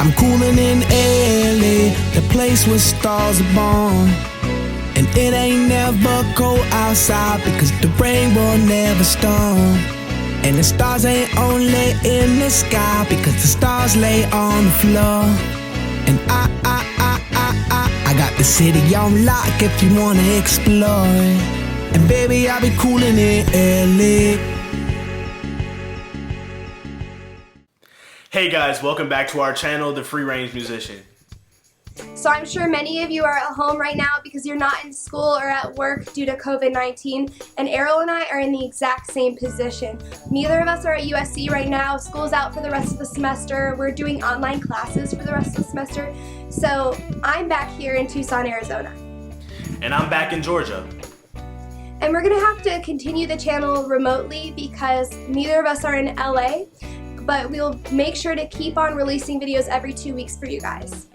I'm cooling in LA, the place where stars are born. And it ain't never cold outside because the rain will never storm. And the stars ain't only in the sky because the stars lay on the floor. And I got the city on lock if you wanna explore. And baby, I'll be cooling in LA. Hey guys, welcome back to our channel, The Free Range Musician. So I'm sure many of you are at home right now because you're not in school or at work due to COVID-19, and Errol and I are in the exact same position. Neither of us are at USC right now. School's out for the rest of the semester. We're doing online classes for the rest of the semester. So I'm back here in Tucson, Arizona. And I'm back in Georgia. And we're gonna have to continue the channel remotely because neither of us are in LA, but we'll make sure to keep on releasing videos every 2 weeks for you guys.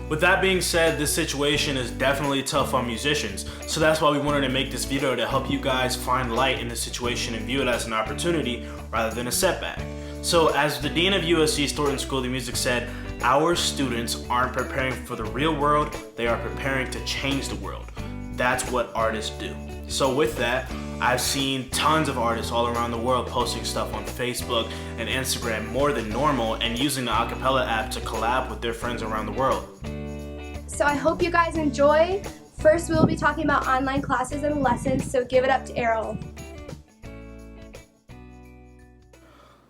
With that being said, this situation is definitely tough on musicians, so that's why we wanted to make this video to help you guys find light in the situation and view it as an opportunity rather than a setback. So as the Dean of USC Thornton School of Music said, our students aren't preparing for the real world, they are preparing to change the world. That's what artists do. So with that, I've seen tons of artists all around the world posting stuff on Facebook and Instagram more than normal and using the acapella app to collab with their friends around the world. So I hope you guys enjoy. First, we will be talking about online classes and lessons, so give it up to Errol.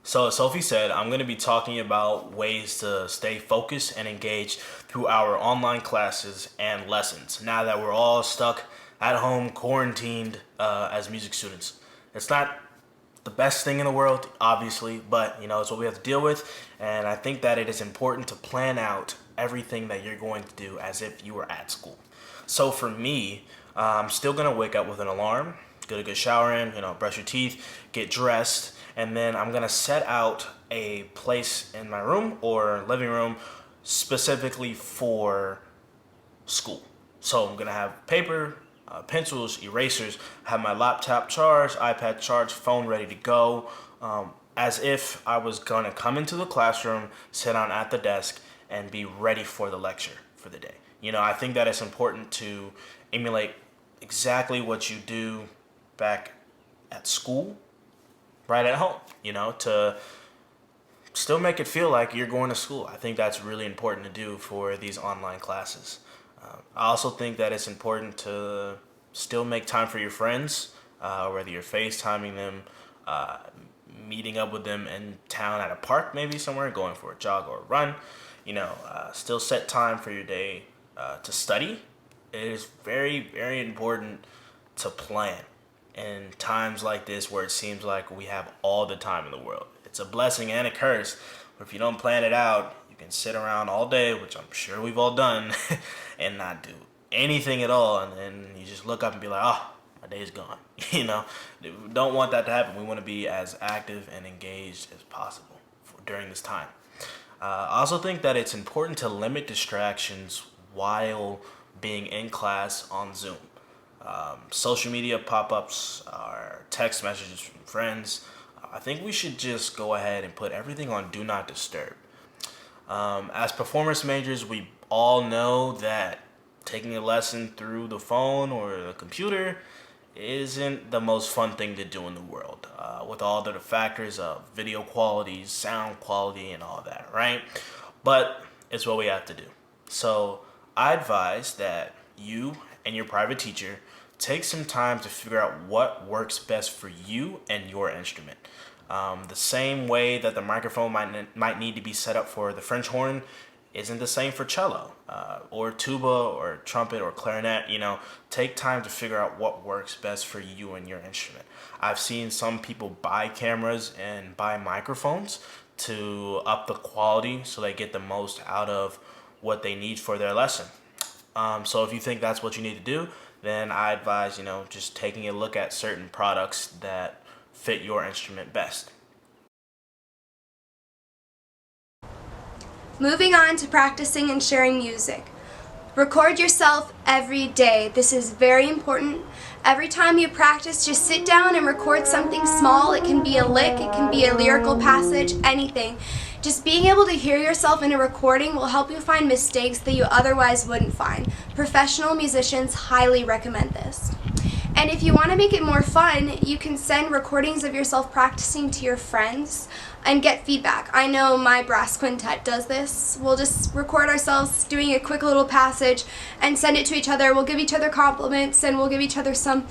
So as Sophie said, I'm going to be talking about ways to stay focused and engaged through our online classes and lessons now that we're all stuck at home, quarantined as music students. It's not the best thing in the world, obviously, but you know, it's what we have to deal with, and I think that it is important to plan out everything that you're going to do as if you were at school. So for me, I'm still going to wake up with an alarm, get a good shower in, brush your teeth, get dressed, and then I'm going to set out a place in my room or living room specifically for school. So I'm going to have paper, pencils, erasers, have my laptop charged, iPad charged, phone ready to go, as if I was gonna come into the classroom, sit down at the desk, and be ready for the lecture for the day. I think that it's important to emulate exactly what you do back at school, right at home, to still make it feel like you're going to school. I think that's really important to do for these online classes. I also think that it's important to still make time for your friends, whether you're FaceTiming them, meeting up with them in town at a park, maybe somewhere, going for a jog or a run. Still set time for your day to study. It is very, very important to plan in times like this where it seems like we have all the time in the world. It's a blessing and a curse, but if you don't plan it out, you can sit around all day, which I'm sure we've all done, and not do anything at all, and then you just look up and be like, oh, my day's gone. We don't want that to happen. We want to be as active and engaged as possible during this time. I also think that it's important to limit distractions while being in class on Zoom. Social media pop-ups or text messages from friends. I think we should just go ahead and put everything on Do Not Disturb. As performance majors, we all know that taking a lesson through the phone or the computer isn't the most fun thing to do in the world, with all the factors of video quality, sound quality, and all that, right? But it's what we have to do. So I advise that you and your private teacher take some time to figure out what works best for you and your instrument. The same way that the microphone might need to be set up for the French horn isn't the same for cello, or tuba, or trumpet, or clarinet. Take time to figure out what works best for you and your instrument. I've seen some people buy cameras and buy microphones to up the quality so they get the most out of what they need for their lesson. So if you think that's what you need to do, then I advise, just taking a look at certain products that fit your instrument best. Moving on to practicing and sharing music. Record yourself every day. This is very important. Every time you practice, just sit down and record something small. It can be a lick, it can be a lyrical passage, anything. Just being able to hear yourself in a recording will help you find mistakes that you otherwise wouldn't find. Professional musicians highly recommend this. And if you want to make it more fun, you can send recordings of yourself practicing to your friends and get feedback. I know my brass quintet does this. We'll just record ourselves doing a quick little passage and send it to each other. We'll give each other compliments and we'll give each other some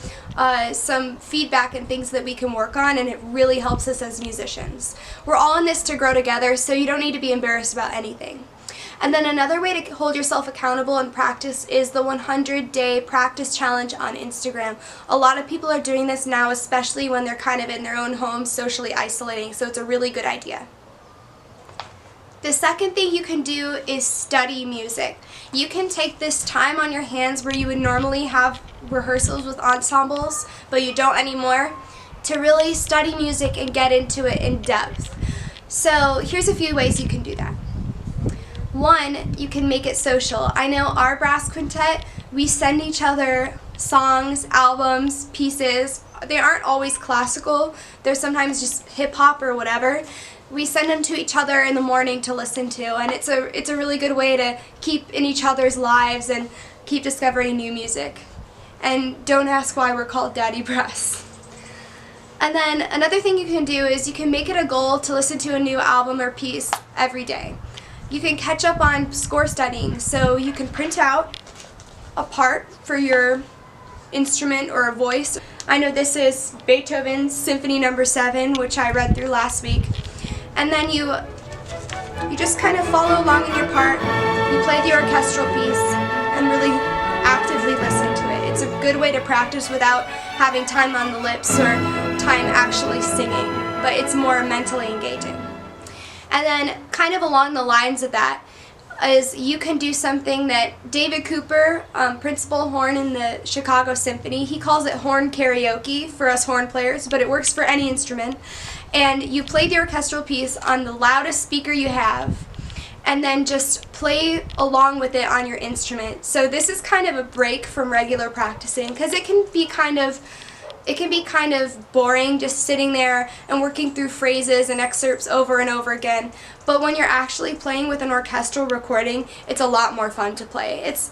feedback and things that we can work on, and it really helps us as musicians. We're all in this to grow together, so you don't need to be embarrassed about anything. And then another way to hold yourself accountable and practice is the 100-day practice challenge on Instagram. A lot of people are doing this now, especially when they're kind of in their own homes, socially isolating, so it's a really good idea. The second thing you can do is study music. You can take this time on your hands where you would normally have rehearsals with ensembles, but you don't anymore, to really study music and get into it in depth. So here's a few ways you can do that. One, you can make it social. I know our brass quintet, we send each other songs, albums, pieces. They aren't always classical. They're sometimes just hip-hop or whatever. We send them to each other in the morning to listen to, and it's a really good way to keep in each other's lives and keep discovering new music. And don't ask why we're called Daddy Brass. And then another thing you can do is you can make it a goal to listen to a new album or piece every day. You can catch up on score studying, so you can print out a part for your instrument or a voice. I know this is Beethoven's Symphony No. 7, which I read through last week. And then you just kind of follow along in your part, you play the orchestral piece, and really actively listen to it. It's a good way to practice without having time on the lips or time actually singing, but it's more mentally engaging. And then kind of along the lines of that is you can do something that David Cooper, principal horn in the Chicago Symphony, he calls it horn karaoke for us horn players, but it works for any instrument. And you play the orchestral piece on the loudest speaker you have, and then just play along with it on your instrument. So this is kind of a break from regular practicing, because it can be kind of boring just sitting there and working through phrases and excerpts over and over again. But when you're actually playing with an orchestral recording, it's a lot more fun to play. It's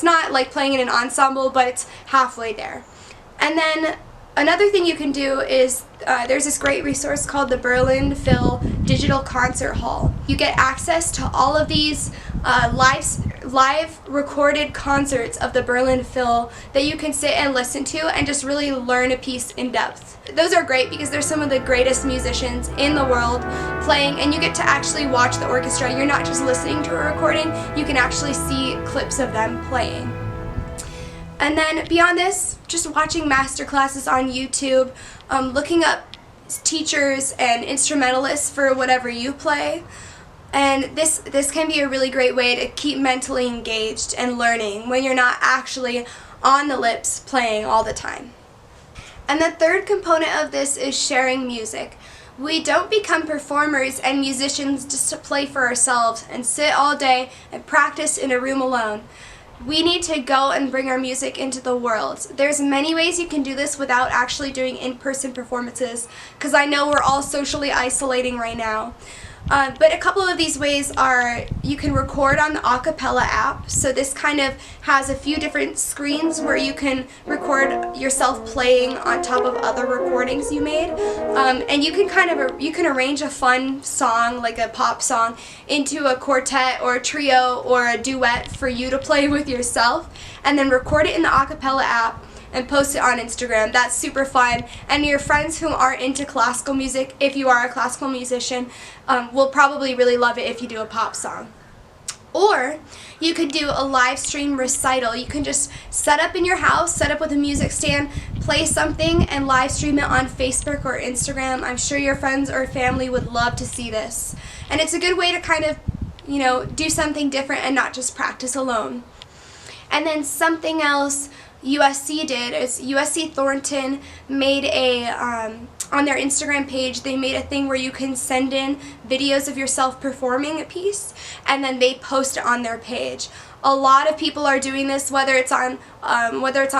not like playing in an ensemble, but it's halfway there. And then another thing you can do is there's this great resource called the BERLINPHIL Digital Concert Hall. You get access to all of these live recorded concerts of the BERLINPHIL that you can sit and listen to and just really learn a piece in depth. Those are great because they're some of the greatest musicians in the world playing, and you get to actually watch the orchestra. You're not just listening to a recording, you can actually see clips of them playing. And then beyond this, just watching master classes on YouTube, looking up teachers and instrumentalists for whatever you play. And this can be a really great way to keep mentally engaged and learning when you're not actually on the lips playing all the time. And the third component of this is sharing music. We don't become performers and musicians just to play for ourselves and sit all day and practice in a room alone. We need to go and bring our music into the world. There's many ways you can do this without actually doing in-person performances, because I know we're all socially isolating right now. But a couple of these ways are you can record on the acapella app. So this kind of has a few different screens where you can record yourself playing on top of other recordings you made. And you can arrange a fun song, like a pop song, into a quartet or a trio or a duet for you to play with yourself, and then record it in the acapella app and post it on Instagram. That's super fun. And your friends who aren't into classical music, if you are a classical musician, will probably really love it if you do a pop song. Or you could do a live stream recital. You can just set up in your house, set up with a music stand, play something, and live stream it on Facebook or Instagram. I'm sure your friends or family would love to see this. And it's a good way to kind of, do something different and not just practice alone. And then something else USC did is USC Thornton made on their Instagram page, they made a thing where you can send in videos of yourself performing a piece, and then they post it on their page. A lot of people are doing this, whether it's on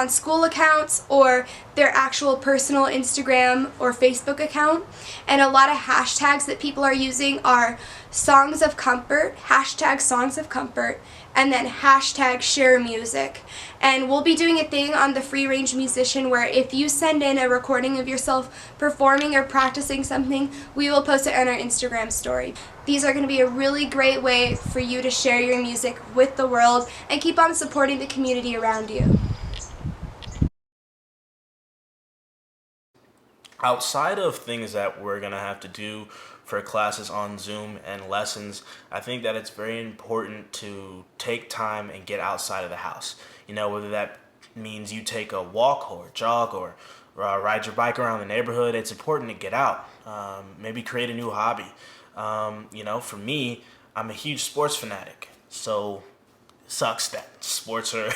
school accounts or their actual personal Instagram or Facebook account. And a lot of hashtags that people are using are songs of comfort, hashtag songs of comfort, and then hashtag share music. And we'll be doing a thing on the Free Range Musician where if you send in a recording of yourself performing or practicing something, we will post it on our Instagram story. These are going to be a really great way for you to share your music with the world and keep on supporting the community around you. Outside of things that we're going to have to do for classes on Zoom and lessons, I think that it's very important to take time and get outside of the house. You know, whether that means you take a walk or jog or ride your bike around the neighborhood, it's important to get out. Maybe create a new hobby. You know, for me, I'm a huge sports fanatic, so it sucks that sports are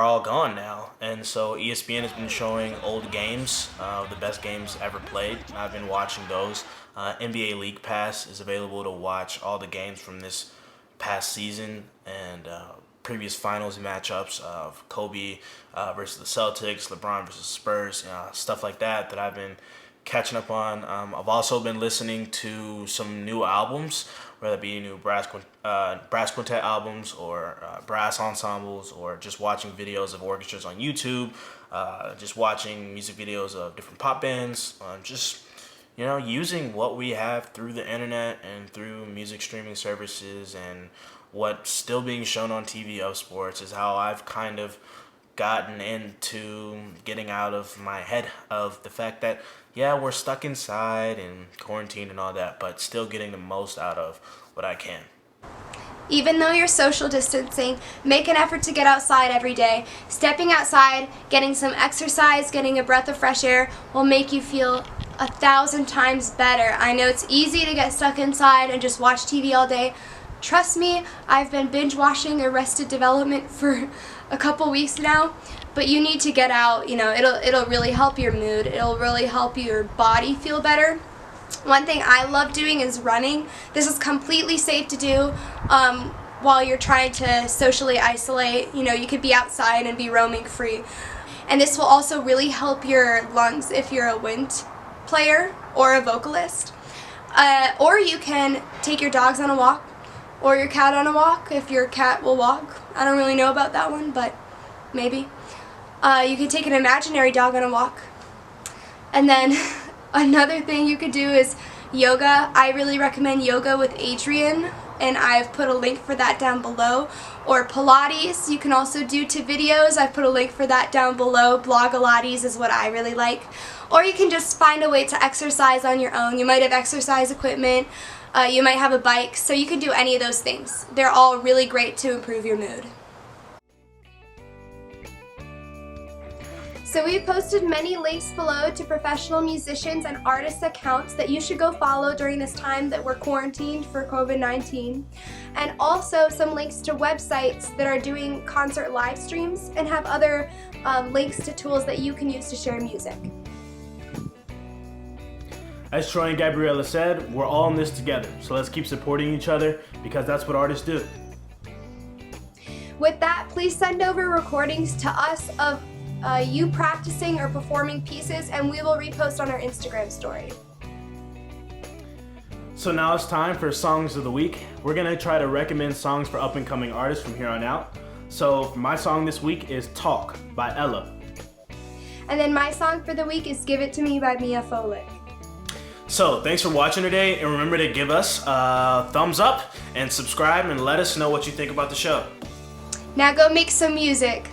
all gone now. And so ESPN has been showing old games, the best games ever played. I've been watching those. NBA League Pass is available to watch all the games from this past season and previous finals matchups of Kobe versus the Celtics, LeBron versus Spurs, stuff like that I've been catching up on. I've also been listening to some new albums, whether it be new brass quintet albums or brass ensembles, or just watching videos of orchestras on YouTube, just watching music videos of different pop bands, just, you know, using what we have through the internet and through music streaming services and what's still being shown on TV of sports is how I've kind of gotten into getting out of my head of the fact that, yeah, we're stuck inside and quarantined and all that, but still getting the most out of what I can. Even though you're social distancing, make an effort to get outside every day. Stepping outside, getting some exercise, getting a breath of fresh air will make you feel 1,000 times better. I know it's easy to get stuck inside and just watch TV all day. Trust me, I've been binge watching Arrested Development for a couple weeks now, but you need to get out. You know, it'll really help your mood. It'll really help your body feel better. One thing I love doing is running. This is completely safe to do while you're trying to socially isolate. You know, you could be outside and be roaming free. And this will also really help your lungs if you're a wind player or a vocalist. Or you can take your dogs on a walk or your cat on a walk if your cat will walk. I don't really know about that one, but maybe. You could take an imaginary dog on a walk. And then another thing you could do is yoga. I really recommend yoga with Adrian, and I've put a link for that down below. Or Pilates, you can also do to videos. I've put a link for that down below. Blogilates is what I really like. Or you can just find a way to exercise on your own. You might have exercise equipment. You might have a bike, so you can do any of those things. They're all really great to improve your mood. So we've posted many links below to professional musicians and artists' accounts that you should go follow during this time that we're quarantined for COVID-19. And also some links to websites that are doing concert live streams and have other links to tools that you can use to share music. As Troy and Gabriella said, we're all in this together, so let's keep supporting each other because that's what artists do. With that, please send over recordings to us of you practicing or performing pieces, and we will repost on our Instagram story. So now it's time for Songs of the Week. We're going to try to recommend songs for up-and-coming artists from here on out. So my song this week is Talk by Ella. And then my song for the week is Give It To Me by Mia Folick. So thanks for watching today, and remember to give us a thumbs up and subscribe and let us know what you think about the show. Now go make some music.